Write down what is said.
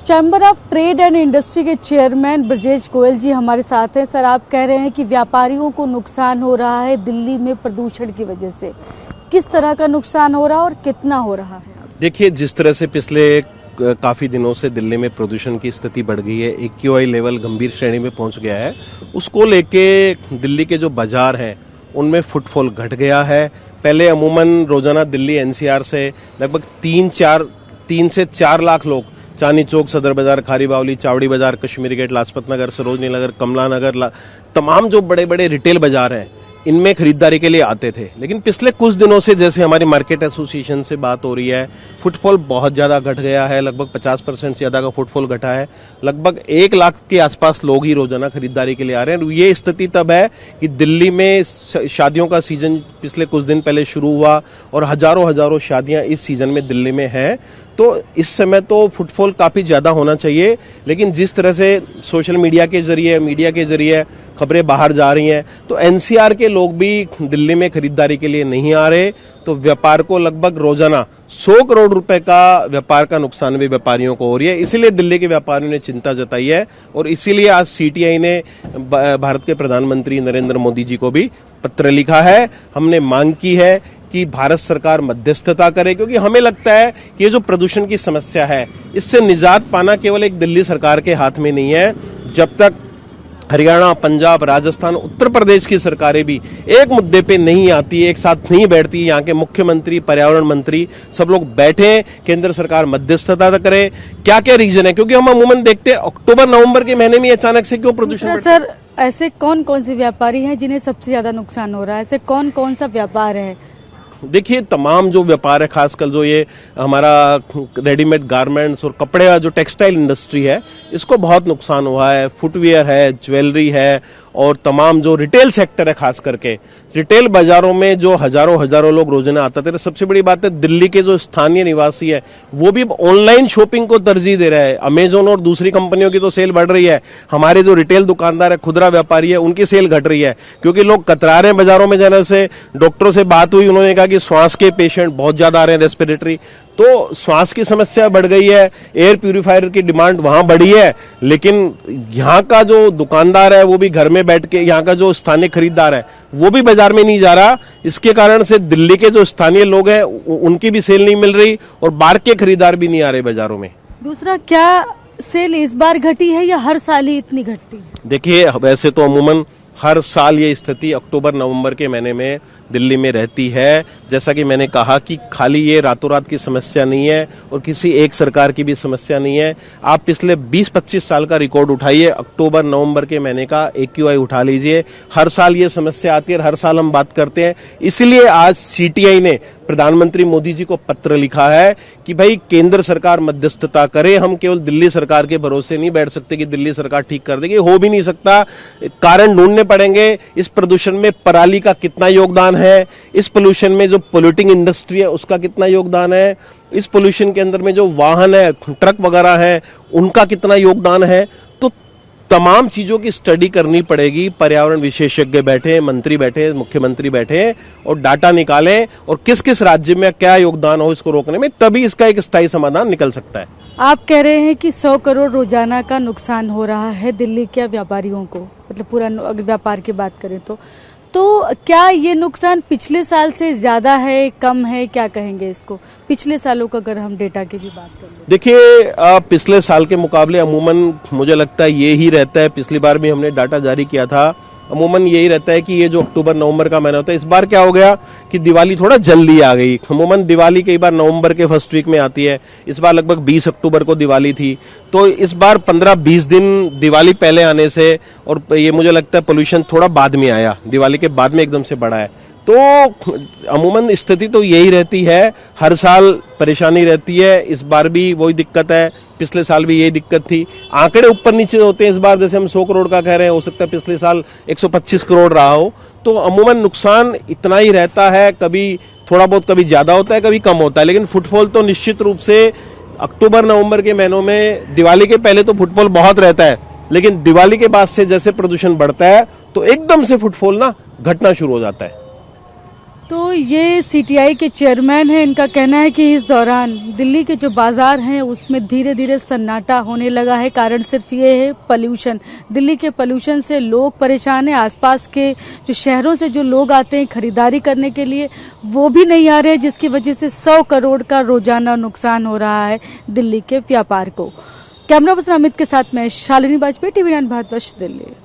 Chamber of trade and industry के chairman Brajesh Goyal जी हमारे साथ हैं। सर, आप कह रहे हैं कि व्यापारियों को नुकसान हो रहा है दिल्ली में प्रदूषण की वजह से। किस तरह का नुकसान हो रहा है और कितना हो रहा है? देखिए, जिस तरह से पिछले काफी दिनों से दिल्ली में प्रदूषण की स्थिति बढ़ गई है, AQI लेवल गंभीर श्रेणी में पहुंच गया है, उसको लेके दिल्ली के जो बाजार हैं उनमें फुटफॉल घट गया है। पहले अमूमन रोजाना दिल्ली NCR से लगभग 3 से 4 लाख लोग चांदनी चौक, सदर बाजार, खारी बावली, चावड़ी बाजार, कश्मीरी गेट, लाजपत नगर, सरोजनी नगर, कमला नगर, तमाम जो बड़े बड़े रिटेल बाजार हैं इनमें खरीदारी के लिए आते थे। लेकिन पिछले कुछ दिनों से जैसे हमारी मार्केट एसोसिएशन से बात हो रही है, फुटफॉल बहुत ज्यादा घट गया है। लगभग 50% से ज्यादा का फुटफॉल घटा है। लगभग 1 लाख के आसपास लोग ही रोजाना खरीदारी के लिए आ रहे हैं। ये स्थिति तब है कि दिल्ली में शादियों का सीजन पिछले कुछ दिन पहले शुरू हुआ और हजारों शादियां इस सीजन में दिल्ली में है। तो इस समय तो फुटफॉल काफी ज्यादा होना चाहिए, लेकिन जिस तरह से सोशल मीडिया के जरिए, मीडिया के जरिए खबरें बाहर जा रही हैं, तो NCR के लोग भी दिल्ली में खरीदारी के लिए नहीं आ रहे। तो व्यापार को लगभग रोजाना 100 करोड़ रुपए का व्यापार का नुकसान भी व्यापारियों को हो रही है। इसीलिए दिल्ली के व्यापारियों ने चिंता जताई है और इसीलिए आज CTI ने भारत के प्रधानमंत्री नरेंद्र मोदी जी को भी पत्र लिखा है। हमने मांग की है कि भारत सरकार मध्यस्थता करे, क्योंकि हमें लगता है कि ये जो प्रदूषण की समस्या है इससे निजात पाना केवल एक दिल्ली सरकार के हाथ में नहीं है। जब तक हरियाणा, पंजाब, राजस्थान, उत्तर प्रदेश की सरकारें भी एक मुद्दे पे नहीं आती, एक साथ नहीं बैठती, यहाँ के मुख्यमंत्री, पर्यावरण मंत्री सब लोग बैठे, केंद्र सरकार मध्यस्थता करे। क्या क्या रीजन है? क्योंकि हम अमूमन देखते हैं अक्टूबर नवंबर के महीने में अचानक से क्यों प्रदूषण। सर, ऐसे कौन कौन से व्यापारी हैं जिन्हें सबसे ज्यादा नुकसान हो रहा है? ऐसे कौन कौन सा व्यापार है? देखिए, तमाम जो व्यापार है, खासकर जो ये हमारा रेडीमेड गारमेंट्स और कपड़े का जो टेक्सटाइल इंडस्ट्री है, इसको बहुत नुकसान हुआ है। फुटवियर है, ज्वेलरी है और तमाम जो रिटेल सेक्टर है, खास करके रिटेल बाजारों में जो हजारों लोग रोजाना आते थे। सबसे बड़ी बात है, दिल्ली के जो स्थानीय निवासी है वो भी ऑनलाइन शॉपिंग को तरजीह दे रहे हैं। अमेजोन और दूसरी कंपनियों की तो सेल बढ़ रही है, हमारे जो रिटेल दुकानदार है, खुदरा व्यापारी है, उनकी सेल घट रही है, क्योंकि लोग कतरा रहे हैं बाजारों में जाने से। डॉक्टरों से बात हुई, उन्होंने कहा कि श्वास के पेशेंट बहुत ज्यादा आ रहे हैं, रेस्पिरेटरी, तो श्वास की समस्या बढ़ गई है। एयर प्यूरिफायर की डिमांड वहां बढ़ी है, लेकिन यहाँ का जो दुकानदार है वो भी घर में बैठ के, यहाँ का जो स्थानीय खरीदार है वो भी बाजार में नहीं जा रहा। इसके कारण से दिल्ली के जो स्थानीय लोग हैं उनकी भी सेल नहीं मिल रही और बाहर के खरीदार भी नहीं आ रहे बाजारों में। दूसरा, क्या सेल इस बार घटी है या हर साल ही इतनी घटती है? देखिए, वैसे तो अमूमन हर साल ये स्थिति अक्टूबर नवंबर के महीने में दिल्ली में रहती है। जैसा कि मैंने कहा कि खाली ये रातों रात की समस्या नहीं है और किसी एक सरकार की भी समस्या नहीं है। आप पिछले 20-25 साल का रिकॉर्ड उठाइए, अक्टूबर नवंबर के महीने का AQI उठा लीजिए, हर साल ये समस्या आती है और हर साल हम बात करते हैं। इसलिए आज CTI ने प्रधानमंत्री मोदी जी को पत्र लिखा है कि भाई केंद्र सरकार मध्यस्थता करे। हम केवल दिल्ली सरकार के भरोसे नहीं बैठ सकते कि दिल्ली सरकार ठीक कर देगी, हो भी नहीं सकता। कारण ढूंढने पड़ेंगे। इस प्रदूषण में पराली का कितना योगदान है, इस पोल्यूशन में जो पोल्यूटिंग इंडस्ट्री है उसका कितना योगदान है, इस पोल्यूशन के अंदर में जो वाहन है, ट्रक वगैरह है, उनका कितना योगदान है। तो तमाम चीजों की स्टडी करनी पड़ेगी। पर्यावरण विशेषज्ञ बैठे, मंत्री बैठे, मुख्यमंत्री बैठे और डाटा निकालें और किस किस राज्य में क्या योगदान हो इसको रोकने में, तभी इसका एक स्थायी समाधान निकल सकता है। आप कह रहे हैं कि 100 करोड़ रोजाना का नुकसान हो रहा है दिल्ली के व्यापारियों को, मतलब पूरा व्यापार की बात करें तो क्या ये नुकसान पिछले साल से ज्यादा है, कम है? क्या कहेंगे इसको, पिछले सालों का अगर हम डेटा की भी बात करें? देखिए, पिछले साल के मुकाबले अमूमन मुझे लगता है ये ही रहता है। पिछली बार भी हमने डाटा जारी किया था, अमूमन यही रहता है कि ये जो अक्टूबर नवंबर का महीना होता है, इस बार क्या हो गया कि दिवाली थोड़ा जल्दी आ गई। अमूमन दिवाली कई बार नवंबर के फर्स्ट वीक में आती है, इस बार लगभग 20 अक्टूबर को दिवाली थी, तो इस बार 15-20 दिन दिवाली पहले आने से, और ये मुझे लगता है पोल्यूशन थोड़ा बाद में आया, दिवाली के बाद में एकदम से बढ़ा है। तो अमूमन स्थिति तो यही रहती है, हर साल परेशानी रहती है। इस बार भी वही दिक्कत है, पिछले साल भी यही दिक्कत थी। आंकड़े ऊपर नीचे होते हैं। इस बार जैसे हम 100 करोड़ का कह रहे हैं, हो सकता है पिछले साल 125 करोड़ रहा हो। तो अमूमन नुकसान इतना ही रहता है, कभी थोड़ा बहुत, कभी ज्यादा होता है, कभी कम होता है। लेकिन फुटफॉल तो निश्चित रूप से अक्टूबर नवंबर के महीनों में, दिवाली के पहले तो फुटफॉल बहुत रहता है, लेकिन दिवाली के बाद से जैसे प्रदूषण बढ़ता है तो एकदम से फुटफॉल ना घटना शुरू हो जाता है। तो ये सीटीआई के चेयरमैन हैं, इनका कहना है कि इस दौरान दिल्ली के जो बाजार हैं उसमें धीरे धीरे सन्नाटा होने लगा है। कारण सिर्फ ये है पॉल्यूशन। दिल्ली के पॉल्यूशन से लोग परेशान हैं। आसपास के जो शहरों से जो लोग आते हैं खरीदारी करने के लिए वो भी नहीं आ रहे, जिसकी वजह से 100 करोड़ का रोजाना नुकसान हो रहा है दिल्ली के व्यापार को। कैमरा पर्सन अमित के साथ मैं शालिनी वाजपेयी, टीवी 9 भारतवर्ष, दिल्ली।